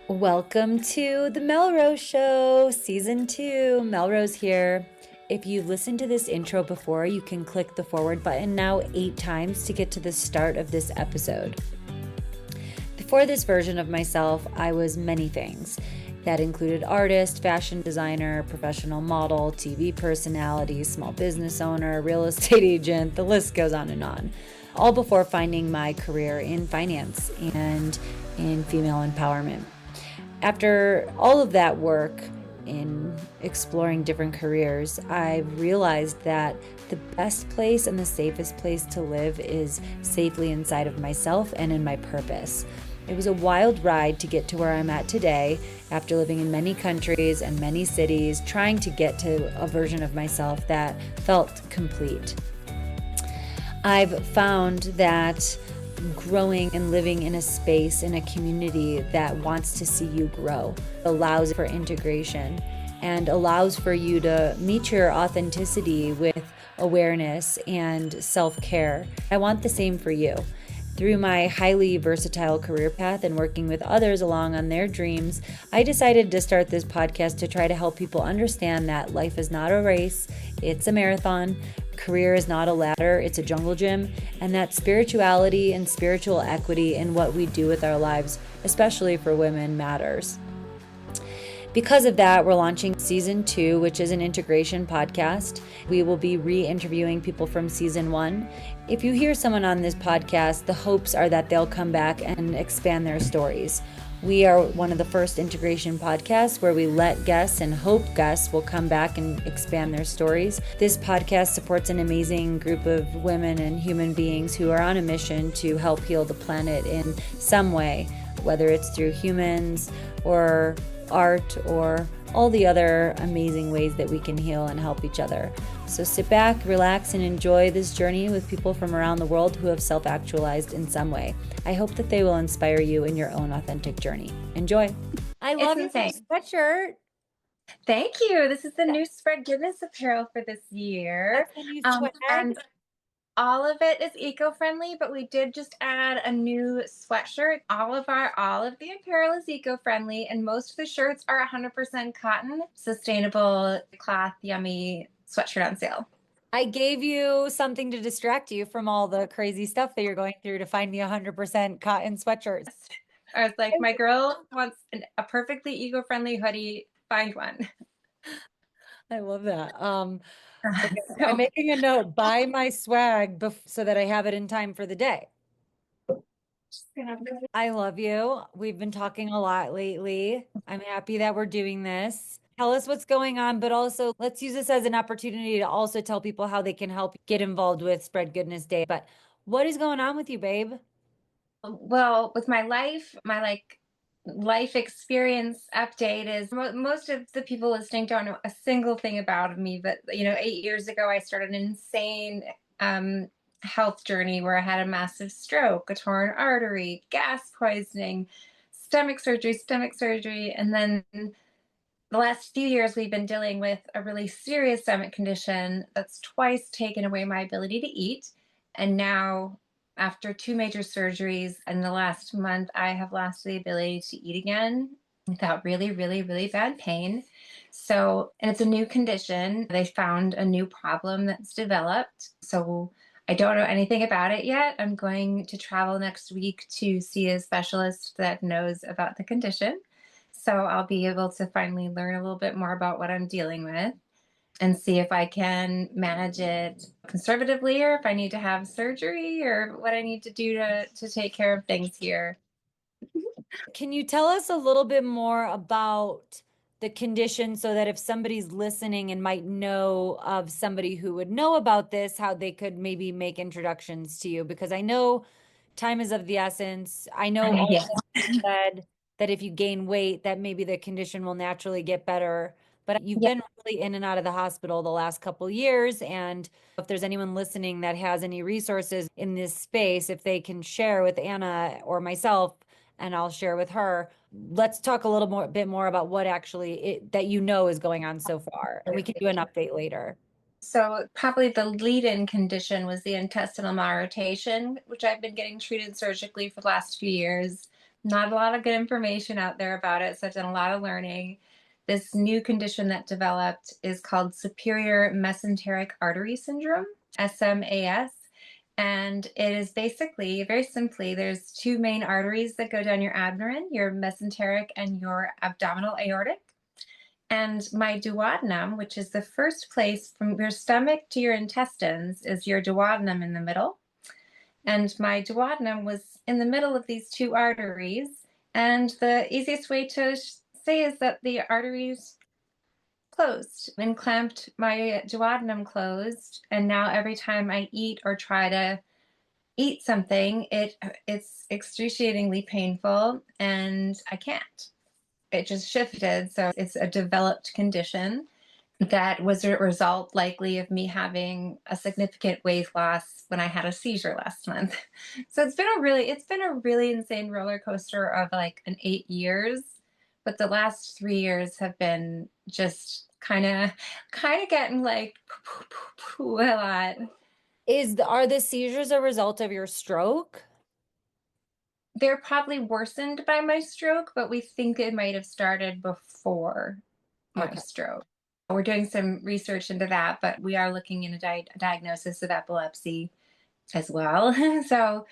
Welcome to the Melrose Show, Season 2. Melrose here. If you've listened to this intro before, you can click the forward button now 8 times to get to the start of this episode. Before this version of myself, I was many things. That included artist, fashion designer, professional model, TV personality, small business owner, real estate agent, the list goes on and on. All before finding my career in finance and in female empowerment. After all of that work in exploring different careers, I've realized that the best place and the safest place to live is safely inside of myself and in my purpose. It was a wild ride to get to where I'm at today after living in many countries and many cities, trying to get to a version of myself that felt complete. I've found that growing and living in a space, in a community that wants to see you grow, allows for integration and allows for you to meet your authenticity with awareness and self-care. I want the same for you. Through my highly versatile career path and working with others along on their dreams, I decided to start this podcast to try to help people understand that life is not a race, it's a marathon. Career is not a ladder, it's a jungle gym, and that spirituality and spiritual equity in what we do with our lives, especially for women, matters. Because of that, we're launching Season 2, which is an integration podcast. We will be re-interviewing people from Season 1. If you hear someone on this podcast, the hopes are that they'll come back and expand their stories. We are one of the first integration podcasts where we let guests and hope guests will come back and expand their stories. This podcast supports an amazing group of women and human beings who are on a mission to help heal the planet in some way, whether it's through humans or art or all the other amazing ways that we can heal and help each other. So sit back, relax, and enjoy this journey with people from around the world who have self-actualized in some way. I hope that they will inspire you in your own authentic journey. Enjoy. I love your sweatshirt. Thank you. This is the new Spread Goodness apparel for this year. That's a new And swag. all of it is eco-friendly, but we did just add a new sweatshirt. All of the apparel is eco-friendly, and most of the shirts are 100% cotton, sustainable cloth, yummy sweatshirt on sale. I gave you something to distract you from all the crazy stuff that you're going through to find the 100% cotton sweatshirts. I was like, my girl wants a perfectly eco-friendly hoodie. Find one. I love that. Okay, So I'm making a note, buy my swag so that I have it in time for the day. I love you. We've been talking a lot lately. I'm happy that we're doing this. Tell us what's going on, but also let's use this as an opportunity to also tell people how they can help get involved with Spread Goodness Day. But what is going on with you, babe? Well, with my life, life experience update is most of the people listening don't know a single thing about me. But 8 years ago, I started an insane um, health journey where I had a massive stroke, a torn artery, gas poisoning, stomach surgery, and then the last few years we've been dealing with a really serious stomach condition that's twice taken away my ability to eat. And now, after two major surgeries in the last month, I have lost the ability to eat again without really, really, really bad pain. So, and it's a new condition. They found a new problem that's developed. So, I don't know anything about it yet. I'm going to travel next week to see a specialist that knows about the condition. So I'll be able to finally learn a little bit more about what I'm dealing with and see if I can manage it conservatively or if I need to have surgery or what I need to do to take care of things here. Can you tell us a little bit more about the condition so that if somebody's listening and might know of somebody who would know about this, how they could maybe make introductions to you? Because I know time is of the essence. I know Yeah. also you said that if you gain weight, that maybe the condition will naturally get better. But you've Yeah. been really in and out of the hospital the last couple years. And if there's anyone listening that has any resources in this space, if they can share with Anna or myself, and I'll share with her. Let's talk a little bit more about what actually that is going on so far, and we can do an update later. So probably the lead-in condition was the intestinal malrotation, which I've been getting treated surgically for the last few years. Not a lot of good information out there about it, so I've done a lot of learning. This new condition that developed is called superior mesenteric artery syndrome, SMAS. And it is basically, very simply, there's two main arteries that go down your abdomen, your mesenteric and your abdominal aortic. And my duodenum, which is the first place from your stomach to your intestines, is your duodenum in the middle. And my duodenum was in the middle of these two arteries. And the easiest way to say is that the arteries closed and clamped my duodenum closed. And now every time I eat or try to eat something, it's excruciatingly painful and I can't. It just shifted. So it's a developed condition that was a result likely of me having a significant weight loss when I had a seizure last month. So it's been a really insane roller coaster of like an 8 years, but the last 3 years have been just kind of getting like a lot. Are the seizures a result of your stroke? They're probably worsened by my stroke, but we think it might have started before my Okay. stroke. We're doing some research into that, but we are looking into diagnosis of epilepsy as well. So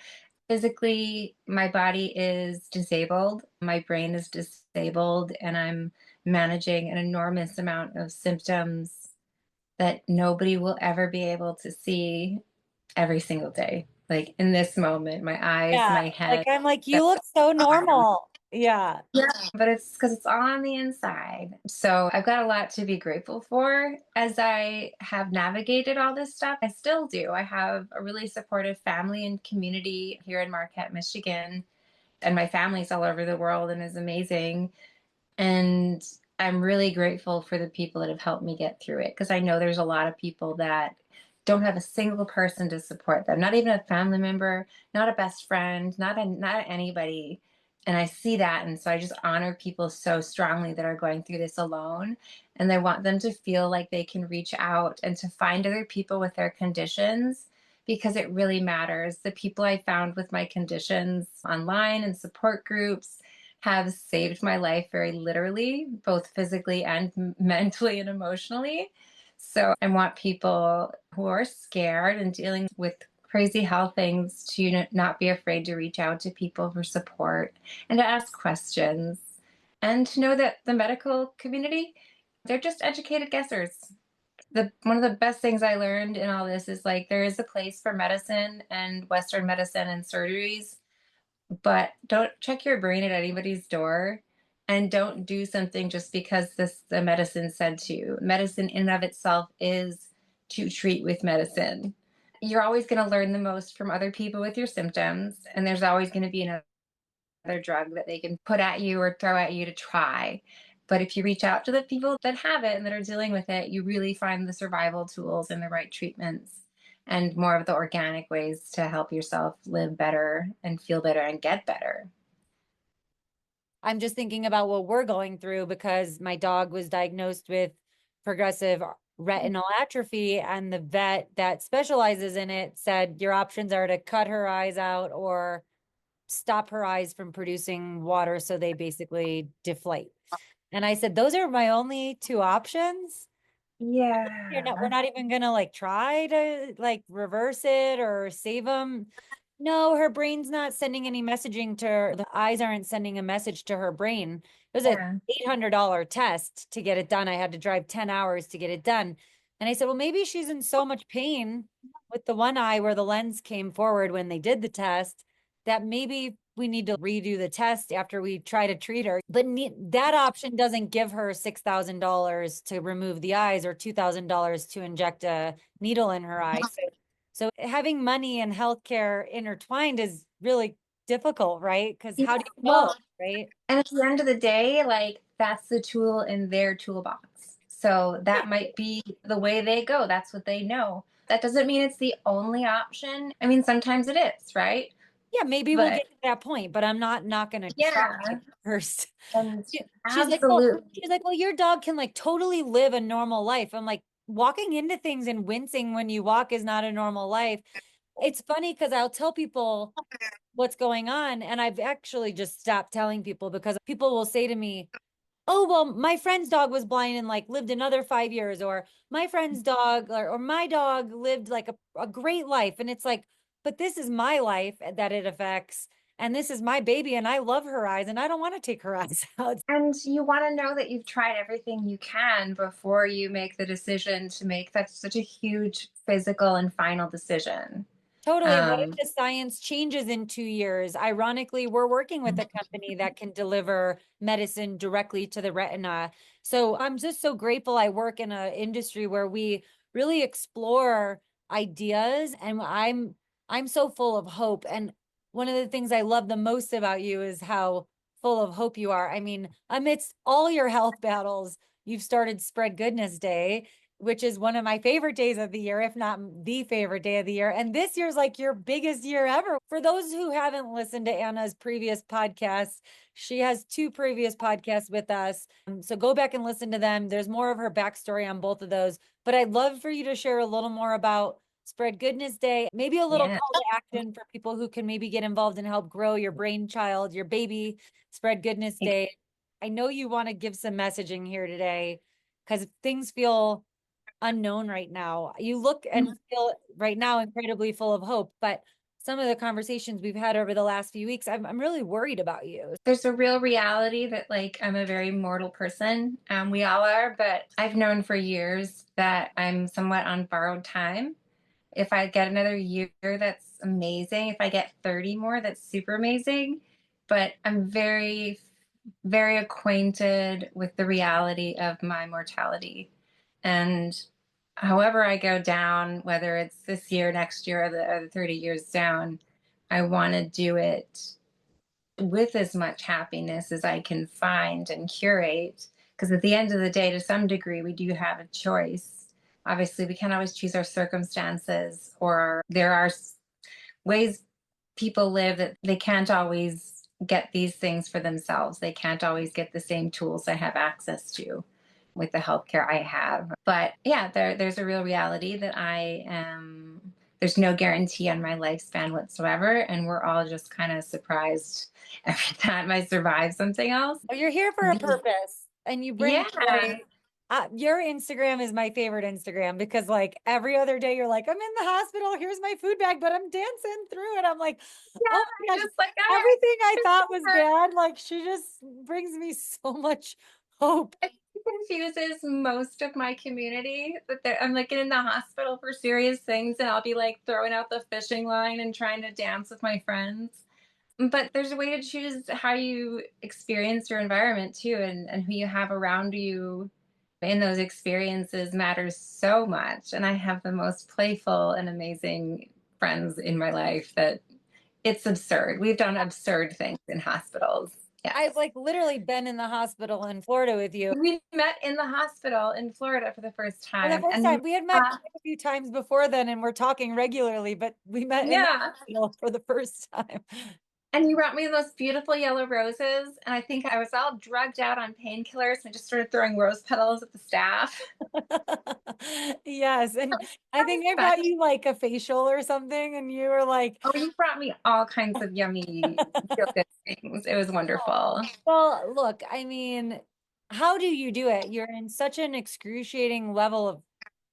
physically, my body is disabled, my brain is disabled, and I'm managing an enormous amount of symptoms that nobody will ever be able to see every single day. Like in this moment, my eyes, Yeah. my Like head, I'm like, the you look so arms. normal. Yeah. Yeah, but it's because it's all on the inside. So I've got a lot to be grateful for as I have navigated all this stuff. I still do. I have a really supportive family and community here in Marquette, Michigan, and my family's all over the world and is amazing. And I'm really grateful for the people that have helped me get through it because I know there's a lot of people that don't have a single person to support them, not even a family member, not a best friend, not anybody. And I see that. And so I just honor people so strongly that are going through this alone. And I want them to feel like they can reach out and to find other people with their conditions because it really matters. The people I found with my conditions online and support groups have saved my life very literally, both physically and mentally and emotionally. So I want people who are scared and dealing with crazy health things to not be afraid to reach out to people for support and to ask questions and to know that the medical community, they're just educated guessers. One of the best things I learned in all this is like there is a place for medicine and Western medicine and surgeries, but don't check your brain at anybody's door and don't do something just because the medicine said to. Medicine in and of itself is to treat with medicine. You're always going to learn the most from other people with your symptoms, and there's always going to be another drug that they can put at you or throw at you to try. But if you reach out to the people that have it and that are dealing with it, you really find the survival tools and the right treatments and more of the organic ways to help yourself live better and feel better and get better. I'm just thinking about what we're going through because my dog was diagnosed with progressive retinal atrophy, and the vet that specializes in it said your options are to cut her eyes out or stop her eyes from producing water so they basically deflate. And I said, those are my only two options. We're Yeah. not even gonna like try to like reverse it or save them. No, her brain's not sending any messaging to her. The eyes aren't sending a message to her brain. It was a Yeah. $800 test to get it done. I had to drive 10 hours to get it done. And I said, well, maybe she's in so much pain with the one eye where the lens came forward when they did the test that maybe we need to redo the test after we try to treat her. But that option doesn't give her $6,000 to remove the eyes or $2,000 to inject a needle in her eye. So having money and healthcare intertwined is really difficult, right? Because Yeah. how do you know, Well, right? and at the end of the day, like that's the tool in their toolbox. So Yeah. that might be the way they go. That's what they know. That doesn't mean it's the only option. I mean, sometimes it is, right? Yeah, maybe we'll But get to that point, but I'm not gonna try yeah, first. and She's like, well, absolutely. your dog can like totally live a normal life. I'm like, walking into things and wincing when you walk is not a normal life. It's funny because I'll tell people what's going on. And I've actually just stopped telling people because people will say to me, oh, well, my friend's dog was blind and like lived another 5 years, or my friend's dog or my dog lived like a great life. And it's like, but this is my life that it affects. And this is my baby, and I love her eyes, and I don't want to take her eyes out. And you want to know that you've tried everything you can before you make the decision to make that such a huge physical and final decision. Totally. What if Um, the science changes in 2 years? Ironically, we're working with a company that can deliver medicine directly to the retina. So I'm just so grateful I work in an industry where we really explore ideas, and I'm so full of hope. And one of the things I love the most about you is how full of hope you are. I mean, amidst all your health battles, you've started Spread Goodness Day, which is one of my favorite days of the year, if not the favorite day of the year. And this year's like your biggest year ever. For those who haven't listened to Anna's previous podcasts, she has two previous podcasts with us. So go back and listen to them. There's more of her backstory on both of those. But I'd love for you to share a little more about Spread Goodness Day, maybe a little yeah. call to action for people who can maybe get involved and help grow your brainchild, your baby. Spread Goodness Day. I know you want to give some messaging here today because things feel unknown right now. You look and feel right now incredibly full of hope, but some of the conversations we've had over the last few weeks, I'm really worried about you. There's a real reality that like I'm a very mortal person. We all are, but I've known for years that I'm somewhat on borrowed time. If I get another year, that's amazing. If I get 30 more, that's super amazing. But I'm very, very acquainted with the reality of my mortality. And however I go down, whether it's this year, next year, or the 30 years down, I want to do it with as much happiness as I can find and curate. Because at the end of the day, to some degree, we do have a choice. Obviously, we can't always choose our circumstances, or there are ways people live that they can't always get these things for themselves. They can't always get the same tools I have access to with the healthcare I have. But yeah, there's a real reality that I am. There's no guarantee on my lifespan whatsoever, and we're all just kind of surprised every time I survive something else. Oh, you're here for a purpose and you bring Yeah, joy. Your Instagram is my favorite Instagram because like every other day you're like, I'm in the hospital, here's my food bag, but I'm dancing through it. I'm like, oh my yeah, gosh, just like everything I thought was bad, like she just brings me so much hope. it confuses most of my community that I'm like in the hospital for serious things, and I'll be like throwing out the fishing line and trying to dance with my friends. But there's a way to choose how you experience your environment too, and who you have around you in those experiences matters so much. And I have the most playful and amazing friends in my life that it's absurd. We've done absurd things in hospitals. I've Yes. like literally been in the hospital in Florida with you. We met in the hospital in Florida for the first For the time. first And time, we had met quite a few times before then and we're talking regularly, but we met in the yeah, hospital for the first time. and you brought me the most beautiful yellow roses. And I think I was all drugged out on painkillers and just started throwing rose petals at the staff. Yes, and I think I But brought you like a facial or something, and you were like, oh, you brought me all kinds of yummy, feel good things. It was wonderful. well, look, I mean, how do you do it? You're in such an excruciating level of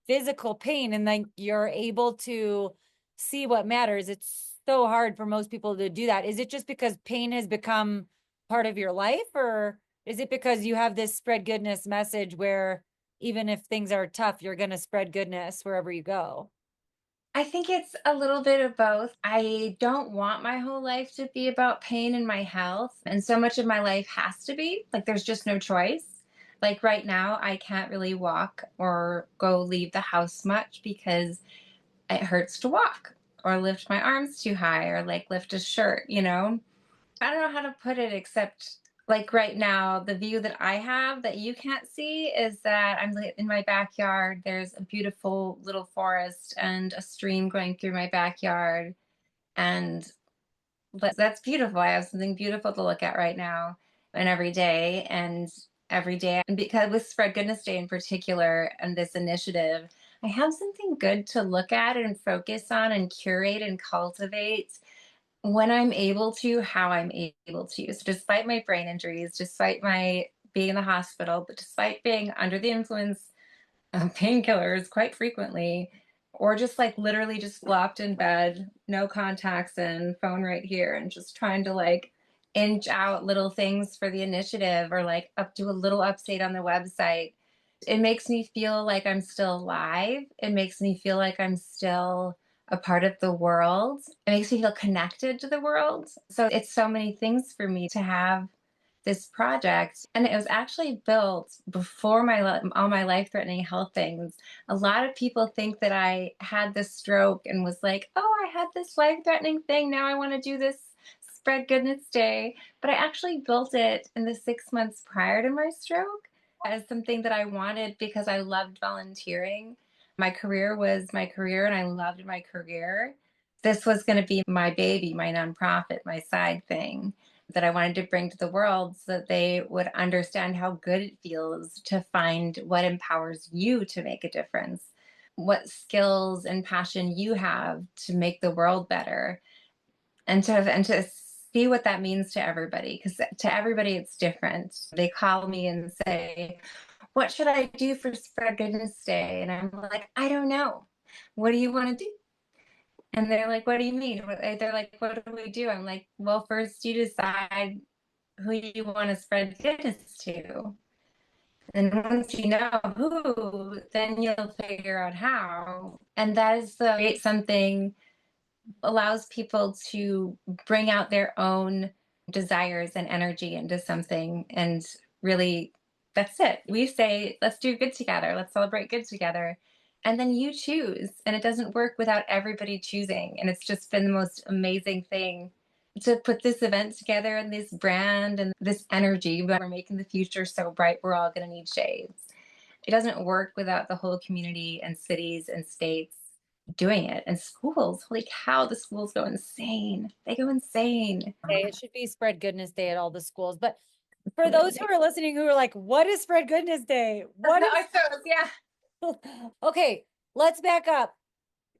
physical pain, and then you're able to see what matters. It's so hard for most people to do that. Is it just because pain has become part of your life, or is it because you have this spread goodness message where even if things are tough, you're going to spread goodness wherever you go? I think it's a little bit of both. I don't want my whole life to be about pain and my health. And so much of my life has to be like there's just no choice. Like right now, I can't really walk or go leave the house much because it hurts to walk or lift my arms too high or like lift a shirt, you know? I don't know how to put it except like right now, the view that I have that you can't see is that I'm in my backyard. There's a beautiful little forest and a stream going through my backyard. And that's beautiful. I have something beautiful to look at right now and every day. And every day, and because with Spread Goodness Day in particular and this initiative, I have something good to look at and focus on and curate and cultivate when I'm able to, how I'm able to. So despite my brain injuries, despite my being in the hospital, but despite being under the influence of painkillers quite frequently, or just like literally just flopped in bed, no contacts in, phone right here, and just trying to like inch out little things for the initiative or like up do a little update on the website. It makes me feel like I'm still alive. It makes me feel like I'm still a part of the world. It makes me feel connected to the world. So it's so many things for me to have this project, and it was actually built before all my life-threatening health things. A lot of people think that I had this stroke and was like, oh, I had this life-threatening thing, now I want to do this spread goodness day. But I actually built it in the 6 months prior to my stroke as something that I wanted because I loved volunteering. My career was my career and I loved my career. This was going to be my baby, my nonprofit, my side thing that I wanted to bring to the world so that they would understand how good it feels to find what empowers you to make a difference, what skills and passion you have to make the world better, and to see what that means to everybody, because to everybody it's different. They call me and say, what should I do for Spread Goodness Day? And I'm like, I don't know. What do you want to do? And they're like, what do you mean? They're like, what do we do? I'm like, well, first you decide who you want to spread goodness to. And once you know who, then you'll figure out how. And that is the create something, allows people to bring out their own desires and energy into something. And really, that's it. We say, let's do good together, let's celebrate good together. And then you choose. And it doesn't work without everybody choosing. And it's just been the most amazing thing to put this event together and this brand and this energy. But we're making the future so bright, we're all going to need shades. It doesn't work without the whole community and cities and states doing it. And schools, holy cow, the schools go insane. They go insane. Okay, it should be Spread Goodness Day at all the schools. But for those who are listening who are like, what is Spread Goodness Day? What is Yeah. okay, let's back up.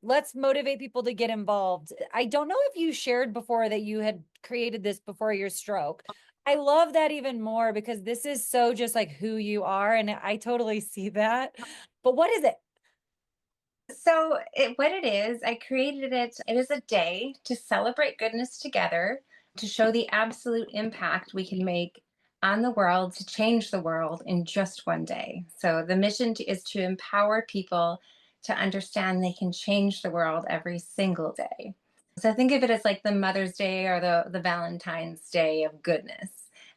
Let's motivate people to get involved. I don't know if you shared before that you had created this before your stroke. I love that even more because this is so just like who you are. And I totally see that. But what is it? So, what it is, I created it. It is a day to celebrate goodness together, to show the absolute impact we can make on the world, to change the world in just one day. So, the mission is to empower people to understand they can change the world every single day. So, think of it as like the Mother's Day or the Valentine's Day of goodness.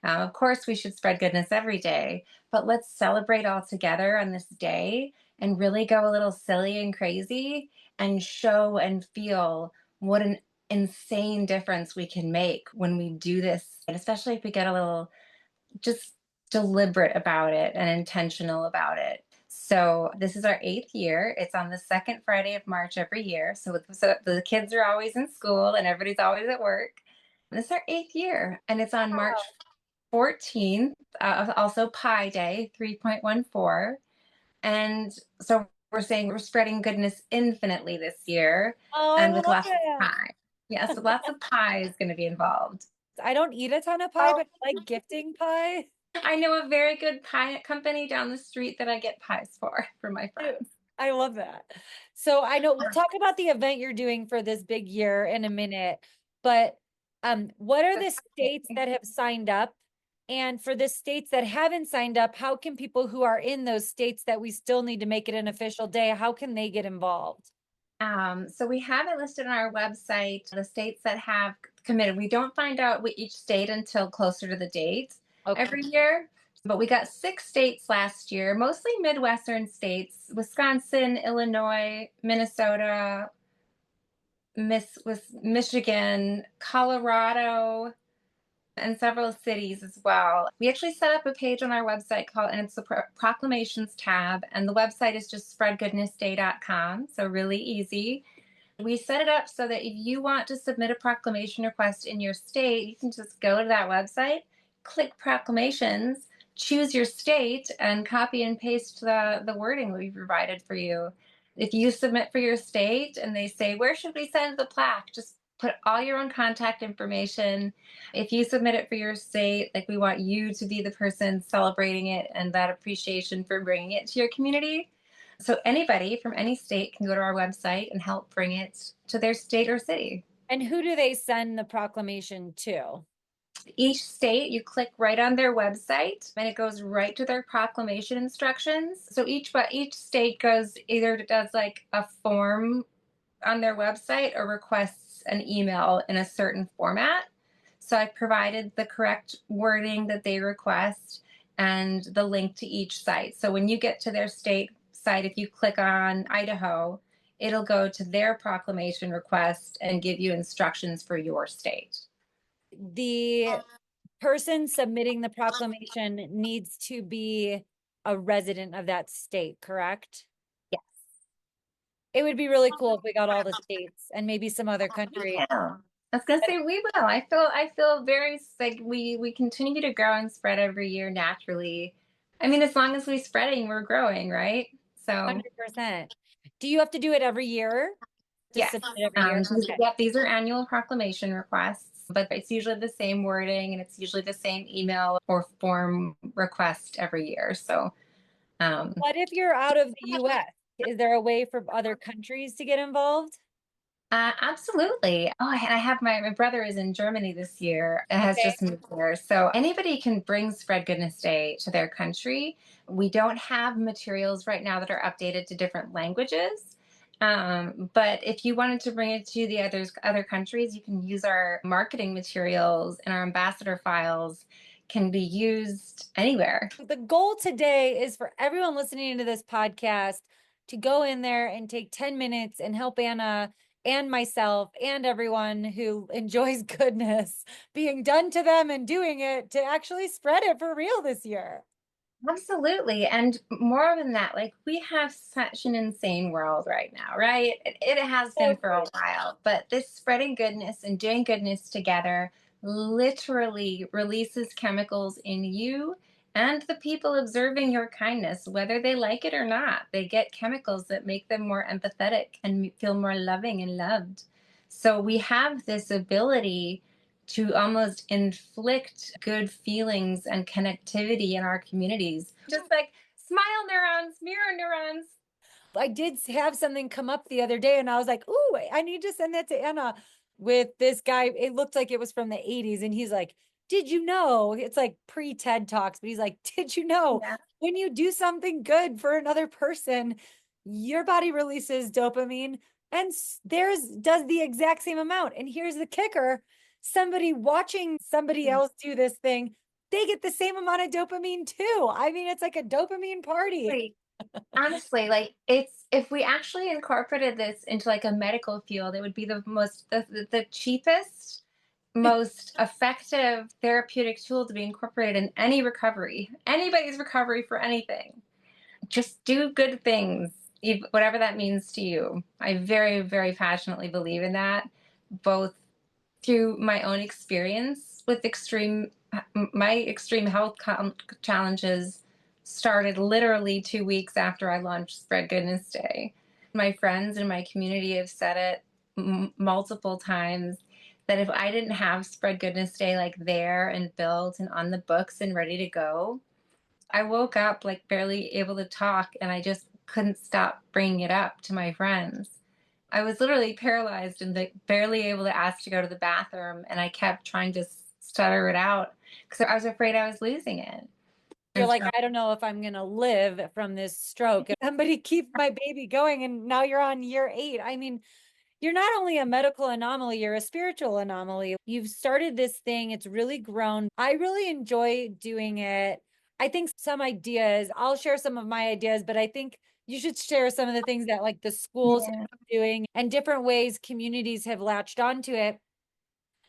Of course, we should spread goodness every day, but let's celebrate all together on this day and really go a little silly and crazy and show and feel what an insane difference we can make when we do this. And especially if we get a little just deliberate about it and intentional about it. So this is our 8th year. It's on the second Friday of March every year. So the kids are always in school and everybody's always at work. This is our 8th year, and it's on March 14th, also Pi Day 3.14. And so we're saying we're spreading goodness infinitely this year, Oh, I and with love lots of it. pie. Yes, with lots of pie is going to be involved. I don't eat a ton of pie, but I like gifting pie. I know a very good pie company down the street that I get pies for my friends. I love that. So I know we'll talk about the event you're doing for this big year in a minute, but what are the states that have signed up? And for the states that haven't signed up, how can people who are in those states that we still need to make it an official day, how can they get involved? So we have it listed on our website, the states that have committed. We don't find out with each state until closer to the date every year. But we got 6 states last year, mostly Midwestern states: Wisconsin, Illinois, Minnesota, Michigan, Colorado, and several cities as well. We actually set up a page on our website and it's the proclamations tab, and the website is just spreadgoodnessday.com, so really easy. We set it up so that if you want to submit a proclamation request in your state, you can just go to that website, click proclamations, choose your state, and copy and paste the wording that we provided for you. If you submit for your state and they say, where should we send the plaque? Just put all your own contact information. If you submit it for your state, like we want you to be the person celebrating it and that appreciation for bringing it to your community. So anybody from any state can go to our website and help bring it to their state or city. And who do they send the proclamation to? Each state, you click right on their website and it goes right to their proclamation instructions. So each state goes either does like a form on their website or requests an email in a certain format. So I provided the correct wording that they request and the link to each site. So when you get to their state site, if you click on Idaho, it'll go to their proclamation request and give you instructions for your state. The person submitting the proclamation needs to be a resident of that state, correct? Yes. It would be really cool if we got all the states and maybe some other countries. Yeah. I was gonna say we will. I feel very like we continue to grow and spread every year naturally. I mean, as long as we're spreading, we're growing, right? So 100%. Do you have to do it every year? To yes. submit every year? Okay. Yep, these are annual proclamation requests, but it's usually the same wording and it's usually the same email or form request every year. So What if you're out of the US? Is there a way for other countries to get involved? absolutely. Oh, and I have my brother is in Germany this year and has Okay. just moved there. So anybody can bring Spread Goodness Day to their country. We don't have materials right now that are updated to different languages. But if you wanted to bring it to the other countries, you can use our marketing materials and our ambassador files can be used anywhere. The goal today is for everyone listening to this podcast to go in there and take 10 minutes and help Anna and myself and everyone who enjoys goodness being done to them and doing it to actually spread it for real this year. Absolutely. And more than that, like we have such an insane world right now, right? It has been for a while, but this spreading goodness and doing goodness together literally releases chemicals in you and the people observing your kindness, whether they like it or not. They get chemicals that make them more empathetic and feel more loving and loved. So we have this ability to almost inflict good feelings and connectivity in our communities. Just like smile neurons, mirror neurons. I did have something come up the other day and I was like, ooh, I need to send that to Anna with this guy. It looked like it was from the 80s. And he's like, did you know? It's like pre TED Talks, but he's like, did you know Yeah. when you do something good for another person, your body releases dopamine and theirs does the exact same amount. And here's the kicker, somebody watching somebody else do this thing, they get the same amount of dopamine too. I mean, it's like a dopamine party. Wait, honestly, like it's if we actually incorporated this into like a medical field, it would be the cheapest, most effective therapeutic tool to be incorporated in any recovery, anybody's recovery for anything. Just do good things, whatever that means to you. I very, very passionately believe in that, both through my own experience with my extreme health challenges started literally 2 weeks after I launched Spread Goodness Day. My friends in my community have said it multiple times that if I didn't have Spread Goodness Day like there and built and on the books and ready to go, I woke up like barely able to talk and I just couldn't stop bringing it up to my friends. I was literally paralyzed and like barely able to ask to go to the bathroom. And I kept trying to stutter it out because I was afraid I was losing it. You're like, I don't know if I'm going to live from this stroke. Somebody keep my baby going. And now you're on year 8. I mean, you're not only a medical anomaly, you're a spiritual anomaly. You've started this thing, it's really grown. I really enjoy doing it. I think some ideas, I'll share some of my ideas, but I think you should share some of the things that like the schools Yeah. have been doing and different ways communities have latched onto it.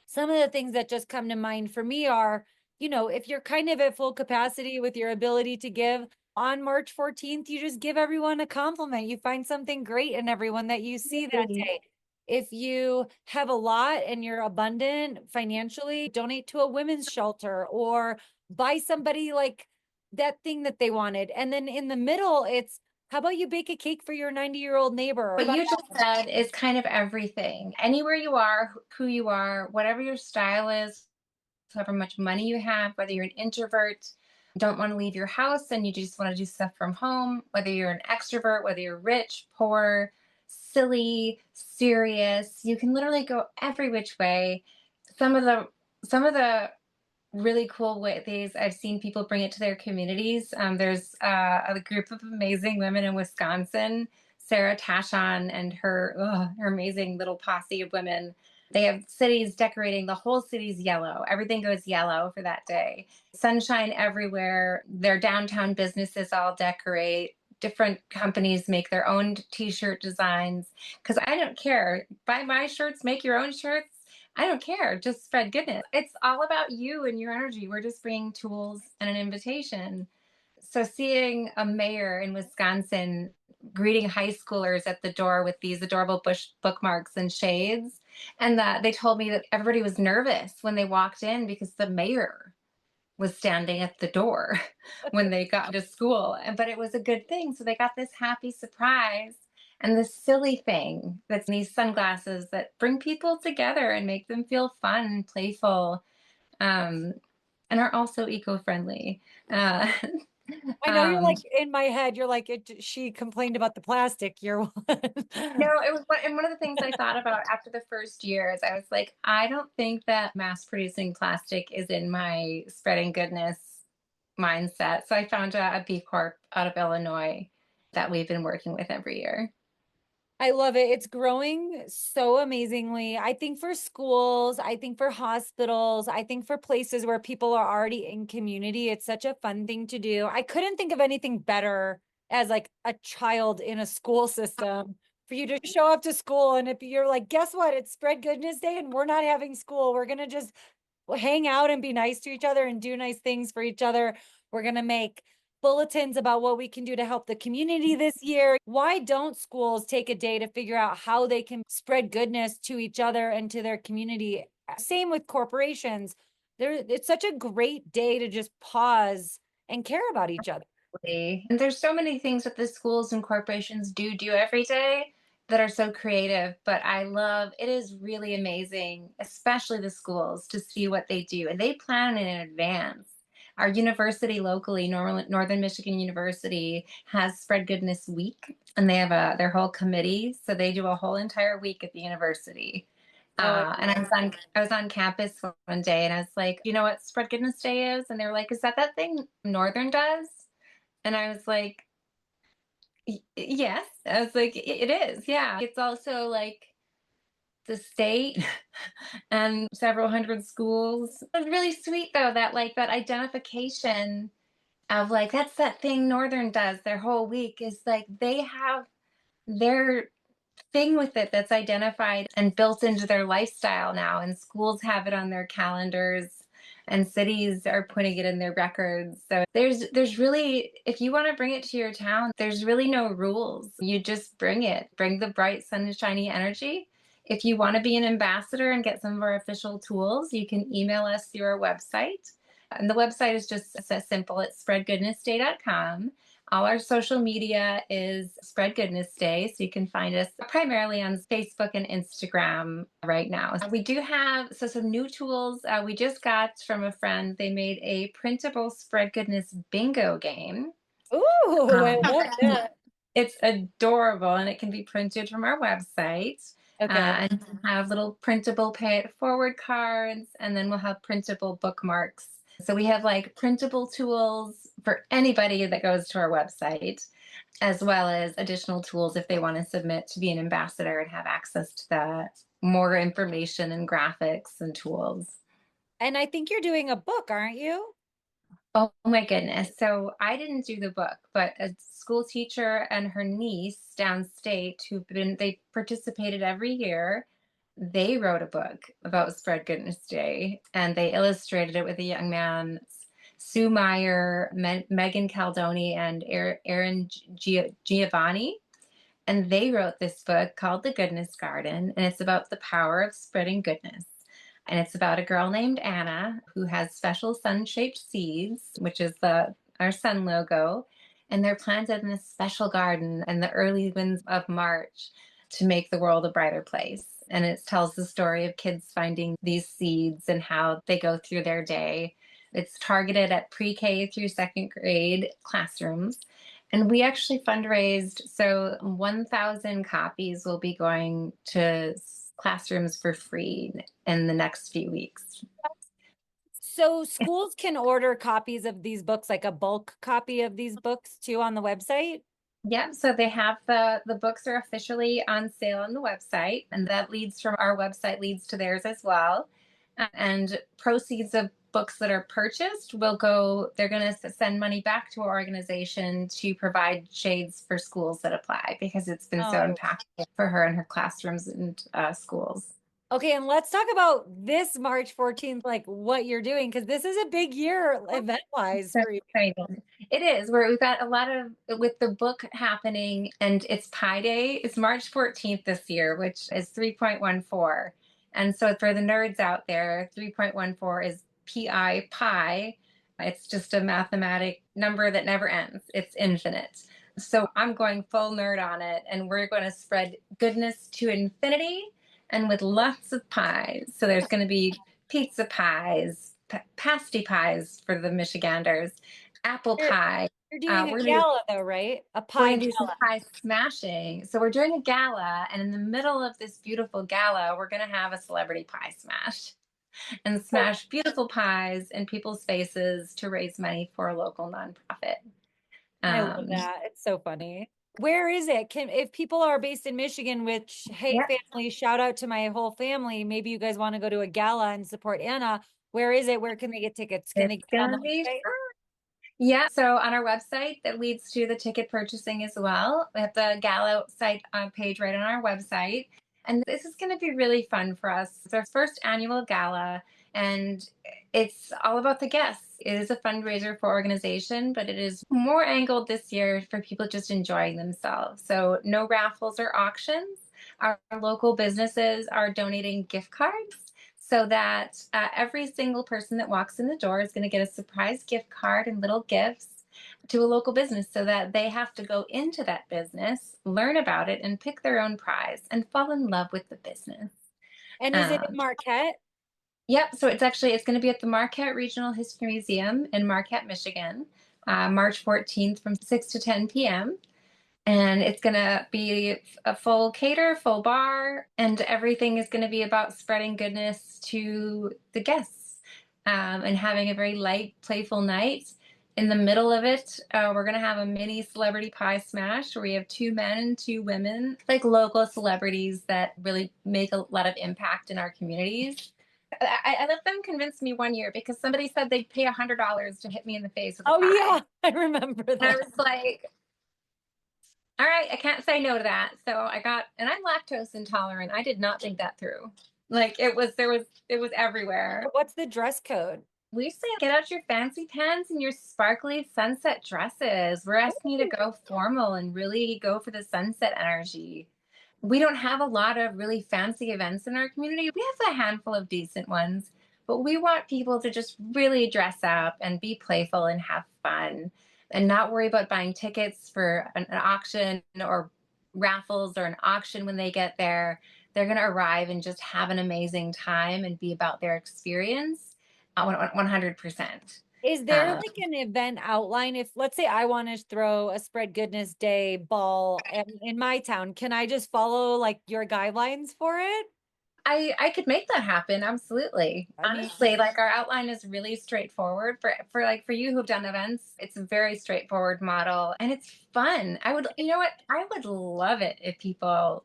Some of the things that just come to mind for me are, if you're kind of at full capacity with your ability to give, on March 14th, you just give everyone a compliment. You find something great in everyone that you see that day. If you have a lot and you're abundant financially, donate to a women's shelter or buy somebody like that thing that they wanted. And then in the middle, it's How about you bake a cake for your 90-year-old neighbor? What you just said is kind of everything. Anywhere you are, who you are, whatever your style is, however much money you have, whether you're an introvert, don't want to leave your house and you just want to do stuff from home, whether you're an extrovert, whether you're rich, poor, silly, serious, you can literally go every which way. Some of the really cool ways I've seen people bring it to their communities. There's a group of amazing women in Wisconsin, Sarah Tashon and her amazing little posse of women. They have cities decorating, the whole city's yellow. Everything goes yellow for that day. Sunshine everywhere. Their downtown businesses all decorate. Different companies make their own t-shirt designs. Because I don't care. Buy my shirts, make your own shirts. I don't care. Just spread goodness. It's all about you and your energy. We're just bringing tools and an invitation. So seeing a mayor in Wisconsin greeting high schoolers at the door with these adorable bush bookmarks and shades, and that they told me that everybody was nervous when they walked in because the mayor was standing at the door when they got to school. But it was a good thing. So they got this happy surprise and this silly thing that's these sunglasses that bring people together and make them feel fun and playful, um, and are also eco-friendly. Uh, I know you're like um, in my head, you're like, she complained about the plastic. You're one. no, it was and one of the things I thought about after the first year is I was like, I don't think that mass producing plastic is in my spreading goodness mindset. So I found a B Corp out of Illinois that we've been working with every year. I love it. It's growing so amazingly. I think for schools, I think for hospitals, I think for places where people are already in community, it's such a fun thing to do. I couldn't think of anything better as like a child in a school system for you to show up to school. And if you're like, guess what? It's Spread Goodness Day and we're not having school. We're going to just hang out and be nice to each other and do nice things for each other. We're going to make bulletins about what we can do to help the community this year. Why don't schools take a day to figure out how they can spread goodness to each other and to their community? Same with corporations. It's such a great day to just pause and care about each other. And there's so many things that the schools and corporations do every day that are so creative, but I love it is really amazing, especially the schools, to see what they do. And they plan in advance. Our university locally, Northern Michigan University, has Spread Goodness Week, and they have their whole committee. So they do a whole entire week at the university. Oh, And I was on campus one day, and I was like, you know what Spread Goodness Day is? And they were like, is that thing Northern does? And I was like, yes. I was like, it is. Yeah. It's also like the state and several hundred schools. It was really sweet though, that like that identification of like, that's that thing Northern does their whole week is like they have their thing with it that's identified and built into their lifestyle now, and schools have it on their calendars and cities are putting it in their records. So there's really, if you want to bring it to your town, there's really no rules. You just bring the bright sunshiny energy. If you want to be an ambassador and get some of our official tools, you can email us through our website, and the website is just so simple. It's spreadgoodnessday.com. All our social media is Spread Goodness Day, so you can find us primarily on Facebook and Instagram right now. We do have some new tools we just got from a friend. They made a printable Spread Goodness bingo game. ooh, I Um, love that. it's adorable, and it can be printed from our website. Okay. And we'll have little printable pay it forward cards, and then we'll have printable bookmarks. So we have like printable tools for anybody that goes to our website, as well as additional tools if they want to submit to be an ambassador and have access to that, more information and graphics and tools. And I think you're doing a book, aren't you? Oh my goodness. So I didn't do the book, but a school teacher and her niece downstate they participated every year. They wrote a book about Spread Goodness Day, and they illustrated it with a young man, Sue Meyer, Megan Caldoni, and Aaron Giovanni. And they wrote this book called The Goodness Garden, and it's about the power of spreading goodness. And it's about a girl named Anna who has special sun-shaped seeds, which is our sun logo. and they're planted in a special garden in the early winds of March to make the world a brighter place. And it tells the story of kids finding these seeds and how they go through their day. It's targeted at pre-K through second grade classrooms. And we actually fundraised, so 1,000 copies will be going to classrooms for free in the next few weeks. So schools can order copies of these books, like a bulk copy of these books too on the website? Yeah, so they have the books are officially on sale on the website, and that leads from our website leads to theirs as well. And proceeds of books that are purchased will go, they're going to send money back to our organization to provide shades for schools that apply, because it's been so Oh. impactful for her and her classrooms and schools. Okay, and let's talk about this March 14th, like what you're doing, because this is a big year event-wise So for you. exciting. It is, where we've got a lot of, with the book happening, and it's Pi Day. It's March 14th this year, which is 3.14. And so for the nerds out there, 3.14 is PI, pi. It's just a mathematic number that never ends. It's infinite. So I'm going full nerd on it, and we're going to spread goodness to infinity and with lots of pies. So there's going to be pizza pies, pasty pies for the Michiganders, apple You're, pie. you're doing a We're gonna gala though, right? A we're pie gonna do some gala. pie smashing. So we're doing a gala, and in the middle of this beautiful gala, we're gonna have a celebrity pie smash and Oh, smash beautiful pies in people's faces to raise money for a local nonprofit. I love Um, that. It's so funny. Where is it? Can if people are based in Michigan, which hey yeah, family, shout out to my whole family. Maybe you guys want to go to a gala and support Anna. Where is it? Where can they get tickets? Can they it's get it on gonna the be website? fun. Yeah, so on our website that leads to the ticket purchasing as well. We have the Gala site page right on our website. And this is going to be really fun for us. It's our first annual gala, and it's all about the guests. It is a fundraiser for organization, but it is more angled this year for people just enjoying themselves. So no raffles or auctions. Our local businesses are donating gift cards, so that every single person that walks in the door is going to get a surprise gift card and little gifts to a local business, so that they have to go into that business, learn about it, and pick their own prize and fall in love with the business. And is it in Um, Marquette? yep, so it's going to be at the Marquette Regional History Museum in Marquette, Michigan, March 14th from 6 to 10 p.m. And it's going to be a full cater, full bar, and everything is going to be about spreading goodness to the guests, and having a very light, playful night. In the middle of it, we're going to have a mini celebrity pie smash where we have two men and two women, like local celebrities that really make a lot of impact in our communities. I let them convince me one year, because somebody said they'd pay $100 to hit me in the face with a Oh pie. yeah, I remember And I that. was like, all right, I can't say no to that. So and I'm lactose intolerant. I did not think that through. Like it was everywhere. What's the dress code? We say get out your fancy pants and your sparkly sunset dresses. We're asking you to go formal and really go for the sunset energy. We don't have a lot of really fancy events in our community. We have a handful of decent ones, but we want people to just really dress up and be playful and have fun, and not worry about buying tickets for an auction or raffles or an auction when they get there. They're going to arrive and just have an amazing time and be about their experience 100%. Is there Uh, like an event outline? If let's say I want to throw a spread goodness day ball in my town, can I just follow like your guidelines for it? I could make that happen, absolutely. I mean, Honestly, like our outline is really straightforward for you who've done events. It's a very straightforward model, and it's fun. You know what? I would love it if people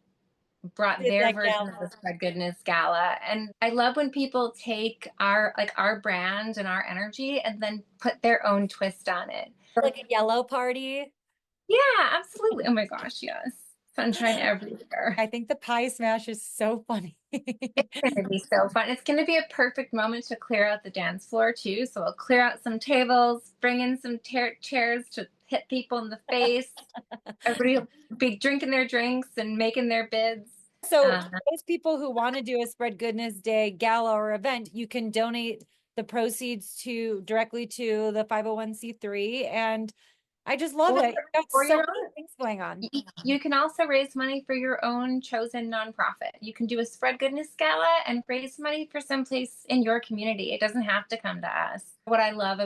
brought did their that version of gala. the Spread Goodness Gala. And I love when people take our brand and our energy and then put their own twist on it. Like a yellow party. Yeah, absolutely. Oh my gosh, yes. Sunshine everywhere. I think the pie smash is so funny. It's gonna be so fun. It's gonna be a perfect moment to clear out the dance floor too. So we'll clear out some tables, bring in some chairs to hit people in the face. Everybody will be drinking their drinks and making their bids. So Uh, those people who want to do a spread goodness day gala or event, you can donate the proceeds to directly to the 501c3, and I just love or, it. You got or so your many own. things going on. You can also raise money for your own chosen nonprofit. You can do a spread goodness gala and raise money for someplace in your community. It doesn't have to come to us. What I love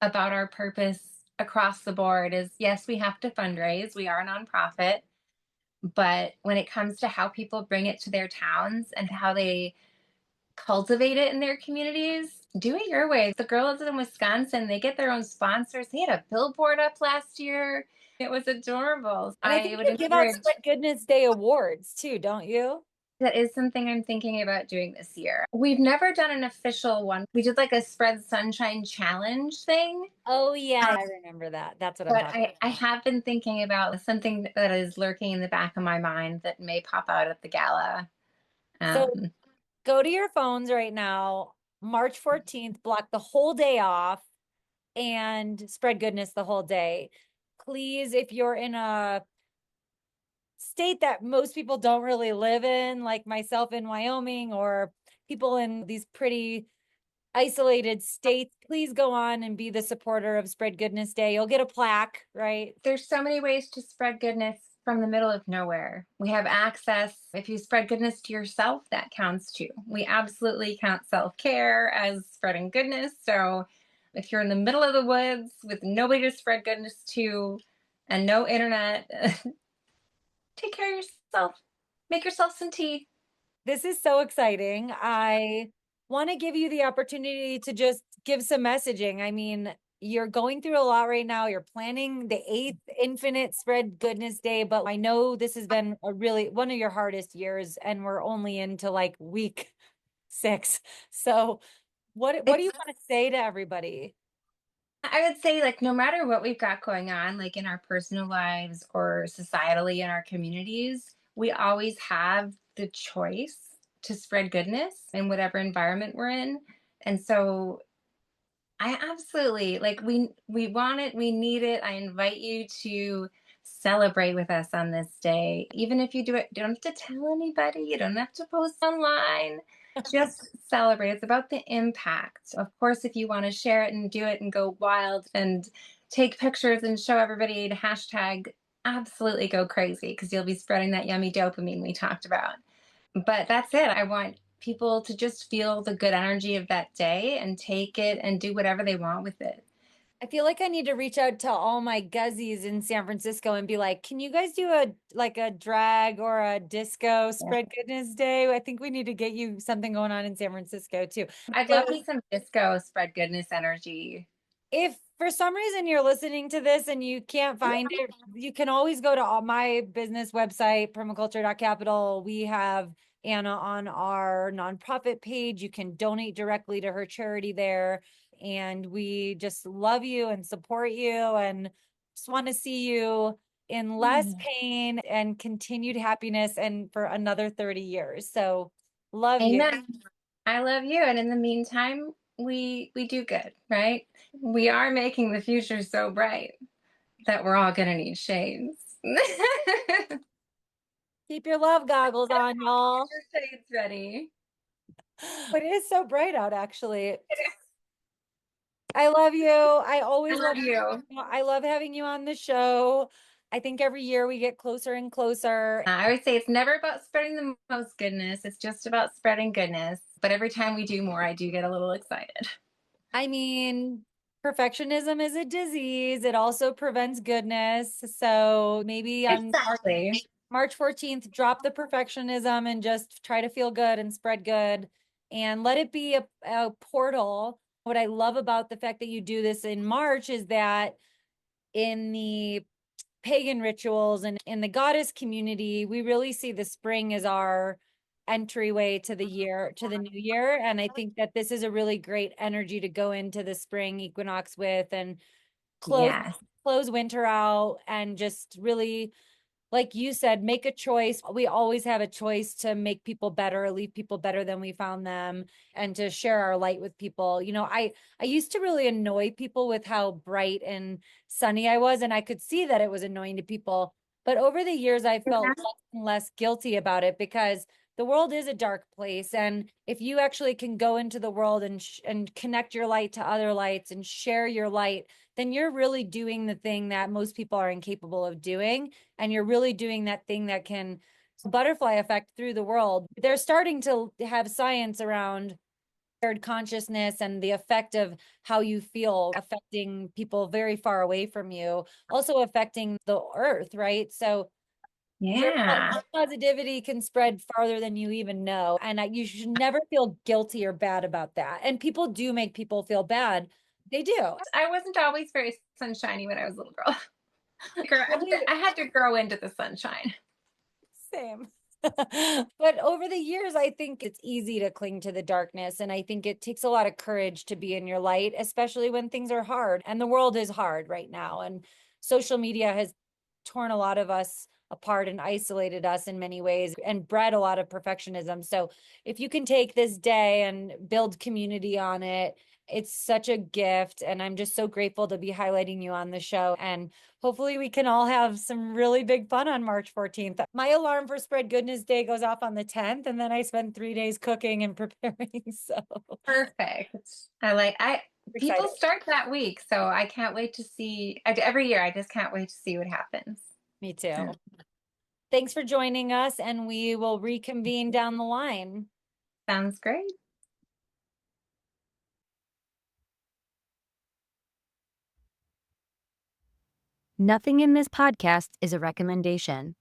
about our purpose across the board is, yes, we have to fundraise. We are a nonprofit. But when it comes to how people bring it to their towns and how they cultivate it in their communities, do it your way. The girls in Wisconsin, they get their own sponsors. They had a billboard up last year. It was adorable. And I I think would you give out encourage. Spread Goodness Day awards too, don't you? That is something I'm thinking about doing this year. We've never done an official one. We did like a Spread Sunshine challenge thing. Oh yeah, I remember that. That's what I'm But talking I have been thinking about something that is lurking in the back of my mind that may pop out at the gala. about. So Um, go to your phones right now, March 14th, block the whole day off and spread goodness the whole day. Please, if you're in a state that most people don't really live in, like myself in Wyoming or people in these pretty isolated states, please go on and be the supporter of Spread Goodness Day. You'll get a plaque, right? there's so many ways to spread goodness from the middle of nowhere. We have access. If you spread goodness to yourself, that counts too. We absolutely count self care as spreading goodness. So if you're in the middle of the woods with nobody to spread goodness to and no internet, take care of yourself. Make yourself some tea. This is so exciting. I want to give you the opportunity to just give some messaging. I mean, you're going through a lot right now. You're planning the 8th Infinite Spread Goodness Day, but I know this has been a really one of your hardest years, and we're only into like week 6. So, what do you It's want to say to everybody? I would say, like, no matter what we've got going on, like in our personal lives or societally in our communities, we always have the choice to spread goodness in whatever environment we're in. And so I absolutely like we want it, we need it. I invite you to celebrate with us on this day. Even if you do it, you don't have to tell anybody, you don't have to post online. Just celebrate. It's about the impact. Of course, if you want to share it and do it and go wild and take pictures and show everybody to hashtag, absolutely go crazy because you'll be spreading that yummy dopamine we talked about. But that's it. I want people to just feel the good energy of that day and take it and do whatever they want with it. I feel like I need to reach out to all my guzzies in San Francisco and be like, can you guys do a drag or a disco Yeah. spread goodness day? I think we need to get you something going on in San Francisco too. I'd love So me some disco spread goodness energy. if for some reason you're listening to this and you can't find it, you can always go to my business website, permaculture.capital. We have Anna on our nonprofit page. You can donate directly to her charity there. And we just love you and support you and just want to see you in less pain and continued happiness and for another 30 years. So love you. Amen. I love you. And in the meantime, we do good, right? We are making the future so bright that we're all gonna need shades. Get Keep your love goggles on, y'all. your shades ready. But it is so bright out, actually. I love you. I I always love love you. you. I love having you on the show. I think every year we get closer and closer. I would say it's never about spreading the most goodness. It's just about spreading goodness. But every time we do more, I do get a little excited. I mean, perfectionism is a disease. It also prevents goodness. So maybe on Exactly. March 14th, drop the perfectionism and just try to feel good and spread good and let it be a portal. What I love about the fact that you do this in March is that in the pagan rituals and in the goddess community, we really see the spring as our entryway to the year, to the new year. And I think that this is a really great energy to go into the spring equinox with and close Yes. close winter out and just really, like you said, make a choice. We always have a choice to make people better, leave people better than we found them, and to share our light with people. You know, I used to really annoy people with how bright and sunny I was, and I could see that it was annoying to people. But over the years, I felt less and less guilty about it because the world is a dark place, and if you actually can go into the world and connect your light to other lights and share your light, then you're really doing the thing that most people are incapable of doing. And you're really doing that thing that can butterfly effect through the world. They're starting to have science around shared consciousness and the effect of how you feel affecting people very far away from you, also affecting the earth, right? So your Yeah. positivity can spread farther than you even know. And you should never feel guilty or bad about that. And people do make people feel bad. They do. I wasn't always very sunshiny when I was a little girl. Really. I had to grow into the sunshine. Same. But over the years, I think it's easy to cling to the darkness. And I think it takes a lot of courage to be in your light, especially when things are hard. And the world is hard right now. And social media has torn a lot of us apart and isolated us in many ways and bred a lot of perfectionism. So if you can take this day and build community on it, it's such a gift. And I'm just so grateful to be highlighting you on the show. And hopefully we can all have some really big fun on March 14th. My alarm for Spread Goodness Day goes off on the 10th, and then I spend 3 days cooking and preparing. So Perfect. I people excited. start that week, so I can't wait to see. Every year, I just can't wait to see what happens. Me too. Thanks for joining us, and we will reconvene down the line. Sounds great. Nothing in this podcast is a recommendation.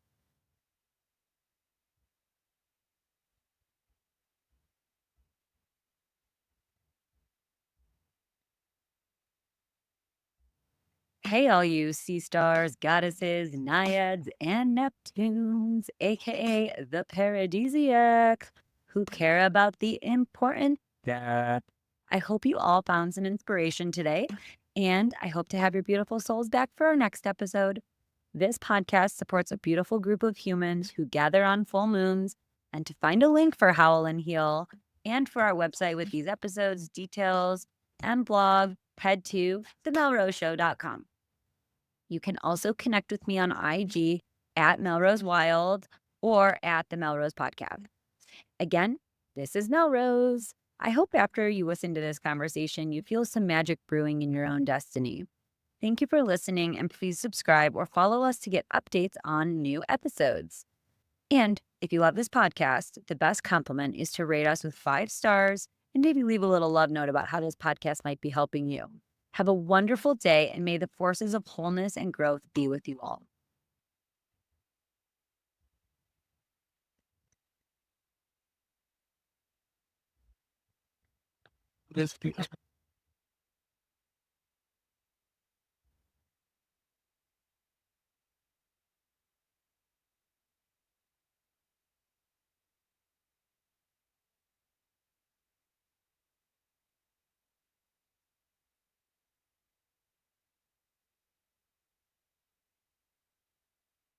Hey, all you sea stars, goddesses, naiads, and Neptunes, aka the paradisiac, who care about the important stuff. I hope you all found some inspiration today, and I hope to have your beautiful souls back for our next episode. This podcast supports a beautiful group of humans who gather on full moons. And to find a link for Howl and Heal and for our website with these episodes, details, and blog, head to themelroseshow.com. You can also connect with me on IG at Melrose Wild or at the Melrose Podcast. Again, this is Melrose. I hope after you listen to this conversation, you feel some magic brewing in your own destiny. Thank you for listening, and please subscribe or follow us to get updates on new episodes. And if you love this podcast, the best compliment is to rate us with 5 stars and maybe leave a little love note about how this podcast might be helping you. Have a wonderful day, and may the forces of wholeness and growth be with you all. This